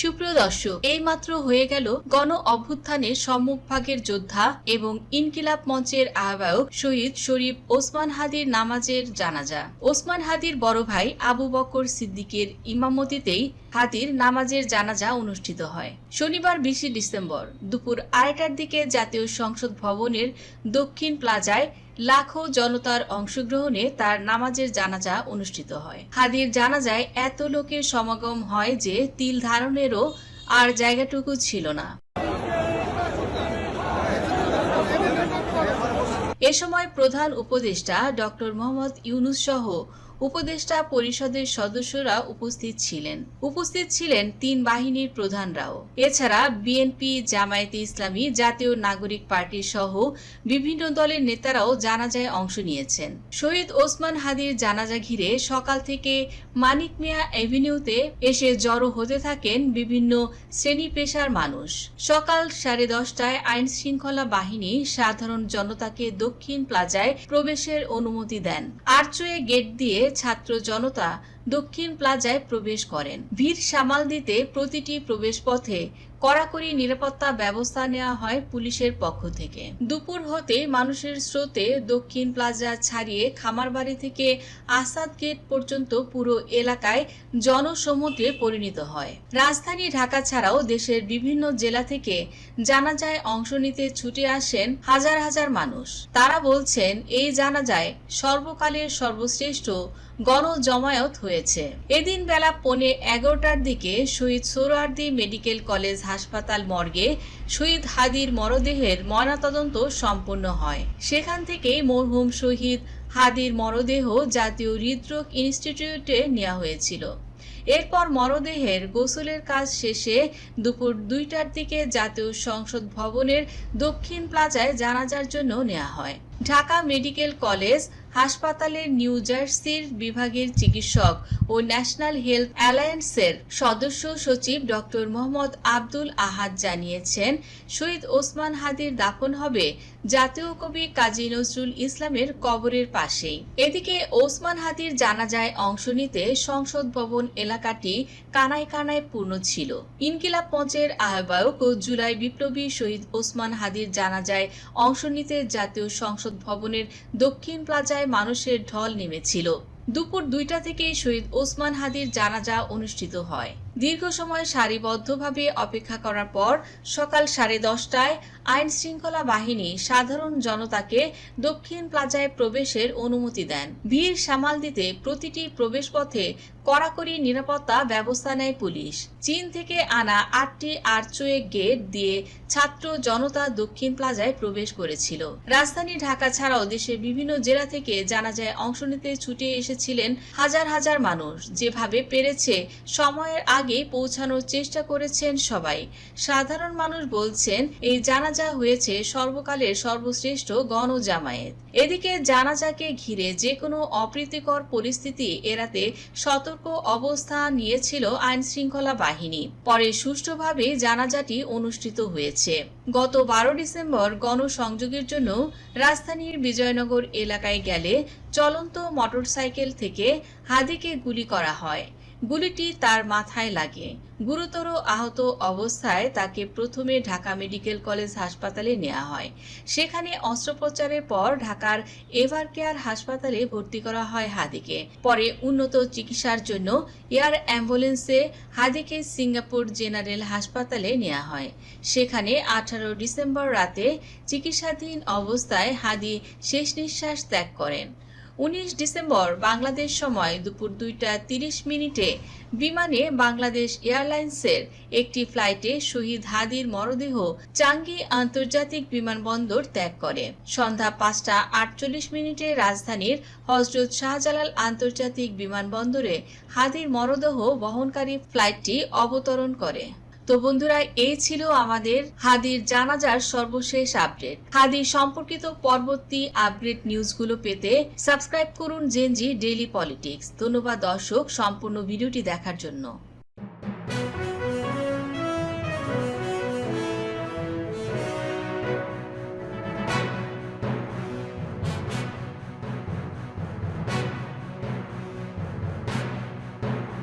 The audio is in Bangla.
সুপ্রিয় দর্শক, এইমাত্র হয়ে গেল গণ অভ্যুত্থানের সম্মুখভাগের যোদ্ধা এবং ইনকিলাব মঞ্চের আহ্বায়ক শহীদ শরীফ ওসমান হাদির নামাজের জানাজা। ওসমান হাদির বড় ভাই আবু বকর সিদ্দিকের ইমামতিতেই হাদির নামাজের জানাজা অনুষ্ঠিত হয়। শনিবার 20 ডিসেম্বর দুপুর 2টার দিকে জাতীয় সংসদ ভবনের দক্ষিণ প্লাজায় লাখো জনতার অংশগ্রহণে তার নামাজের জানাজা অনুষ্ঠিত হয়। হাদির জানাজায় এত লোকের সমাগম হয় যে তিল ধারণেরও আর জায়গাটুকু ছিল না। এ সময় প্রধান উপদেষ্টা ডক্টর মোহাম্মদ ইউনূস সহ উপদেষ্টা পরিষদের সদস্যরা উপস্থিত ছিলেন 3 বাহিনীর প্রধানরাও। এছাড়া বিএনপি, জামায়াতে ইসলামী, জাতীয় নাগরিক পার্টি সহ বিভিন্ন দলের নেতারাও জানাজায় অংশ নিয়েছেন। শহীদ ওসমান হাদির জানাজা ঘিরে সকাল থেকে মানিক মিয়া এভিনিউতে এসে জড়ো হতে থাকেন বিভিন্ন শ্রেণী পেশার মানুষ। সকাল 10:30টায় আইন শৃঙ্খলা বাহিনী সাধারণ জনতাকে দক্ষিণ প্লাজায় প্রবেশের অনুমতি দেন। আর্চওয়ে গেট দিয়ে ছাত্র জনতা দক্ষিণ প্লাজায় প্রবেশ করেন। ভিড় সামাল দিতে প্রতিটি প্রবেশ পথে কড়াকড়ি নিরাপত্তা ব্যবস্থা নেওয়া হয় পুলিশের পক্ষ থেকে। দুপুর হতে মানুষের স্রোতে দক্ষিণ প্লাজা ছাড়িয়ে খামারবাড়ি থেকে আসাদ গেট পর্যন্ত পুরো এলাকায় জনসমুদ্রে পরিণত হয়। রাজধানী ঢাকা ছাড়াও দেশের বিভিন্ন জেলা থেকে জানাজায় অংশ নিতে ছুটে আসেন হাজার হাজার মানুষ। তারা বলছেন, এই জানাজায় সর্বকালের সর্বশ্রেষ্ঠ গণজমায়েত হয়েছে। এদিন বেলা 11:15টার দিকে শহীদ সোহরাওয়ার্দী মেডিকেল কলেজ হাসপাতাল মর্গে শহীদ হাদির মরদেহের ময়নাতদন্ত সম্পন্ন হয়। সেখান থেকে মরহুম শহীদ হাদির মরদেহ জাতীয় হৃদরোগ ইনস্টিটিউটে নেওয়া হয়েছিল। এরপর মরদেহের গোসলের কাজ শেষে দুপুর 2টার দিকে জাতীয় সংসদ ভবনের দক্ষিণ প্লাজায় জানাজার জন্য নেওয়া হয়। ঢাকা মেডিকেল কলেজ হাসপাতালের নিউ জার্সির বিভাগের চিকিৎসক ও ন্যাশনাল হেলথ অ্যালায়েন্সের সদস্য সচিব ডক্টর মোহাম্মদ আব্দুল আহাদ জানিয়েছেন, শহীদ ওসমান হাদির দাফন হবে জাতীয় কবি কাজী নজরুল ইসলামের কবরের পাশেই। এদিকে ওসমান হাদির জানাজায় অংশ নিতে সংসদ ভবন এলাকাটি কানায় কানায় পূর্ণ ছিল। ইনকিলাব মঞ্চের আহ্বায়ক ও জুলাই বিপ্লবী শহীদ ওসমান হাদির জানাজায় অংশ নিতে জাতীয় সংসদ ভবনের দক্ষিণ প্লাজায় মানুষের ঢল নেমেছিল। দুপুর 2টা থেকে শহীদ ওসমান হাদির জানাজা অনুষ্ঠিত হয়। দীর্ঘ সময় সারিবদ্ধভাবে অপেক্ষা করার পর সকাল 10:30টায় আইন শৃঙ্খলা বাহিনী সাধারণ জনতাকে দক্ষিণ প্লাজায় প্রবেশের অনুমতি দেন। ভিড় সামাল দিতে প্রতিটি প্রবেশ পথে কড়াকড়ি নিরাপত্তা ব্যবস্থা নেয় পুলিশ। চীন থেকে আনা 8টি আর্চওয়ে গেট দিয়ে ছাত্র জনতা দক্ষিণ প্লাজায় প্রবেশ করেছিল। রাজধানী ঢাকা ছাড়াও দেশের বিভিন্ন জেলা থেকে জানাজায় অংশ নিতে ছুটে এসেছিলেন হাজার হাজার মানুষ। যেভাবে পেরেছে সময়ের আগে পৌঁছানোর চেষ্টা করেছেন সবাই। সাধারণ মানুষ বলছেন, এই জানাজা হয়েছে সর্বকালের সর্বশ্রেষ্ঠ গণজামায়েত। এদিকে জানাজাকে ঘিরে যে কোনো অপ্রীতিকর পরিস্থিতি এড়াতে সতর্ক অবস্থান নিয়েছিল আইন শৃঙ্খলা বাহিনী। পরে সুষ্ঠুভাবে জানাজাটি অনুষ্ঠিত হয়েছে। গত 12 ডিসেম্বর গণসংযোগের জন্য রাজধানীর বিজয়নগর এলাকায় গেলে চলন্ত মোটরসাইকেল থেকে হাদিকে গুলি করা হয়। গুলিটি তার মাথায় লাগে। গুরুতর আহত অবস্থায় তাকে প্রথমে ঢাকা মেডিকেল কলেজ হাসপাতালে নেওয়া হয়। সেখানে অস্ত্রোপচারের পর ঢাকার এভারকেয়ার হাসপাতালে ভর্তি করা হয় হাদিকে। পরে উন্নত চিকিৎসার জন্য এয়ার অ্যাম্বুলেন্সে হাদিকে সিঙ্গাপুর জেনারেল হাসপাতালে নেওয়া হয়। সেখানে 18 ডিসেম্বর রাতে চিকিৎসাধীন অবস্থায় হাদি শেষ নিঃশ্বাস ত্যাগ করেন। 19 ডিসেম্বর বাংলাদেশ সময় দুপুর 2:30 বিমানে বাংলাদেশ এয়ারলাইন্সের একটি ফ্লাইটে শহীদ হাদির মরদেহ চাঙ্গি আন্তর্জাতিক বিমানবন্দর ত্যাগ করে। সন্ধ্যা 5:48 রাজধানীর হযরত শাহজালাল আন্তর্জাতিক বিমানবন্দরে হাদির মরদেহ বহনকারী ফ্লাইটটি অবতরণ করে। তো বন্ধুরা, এই ছিল আমাদের হাদির জানাজার সর্বশেষ আপডেট। হাদির সম্পর্কিত পরবর্তী আপডেট নিউজগুলো পেতে সাবস্ক্রাইব করুন জেনজি ডেইলি পলিটিক্স। ধন্যবাদ দর্শক সম্পূর্ণ ভিডিওটি দেখার জন্য।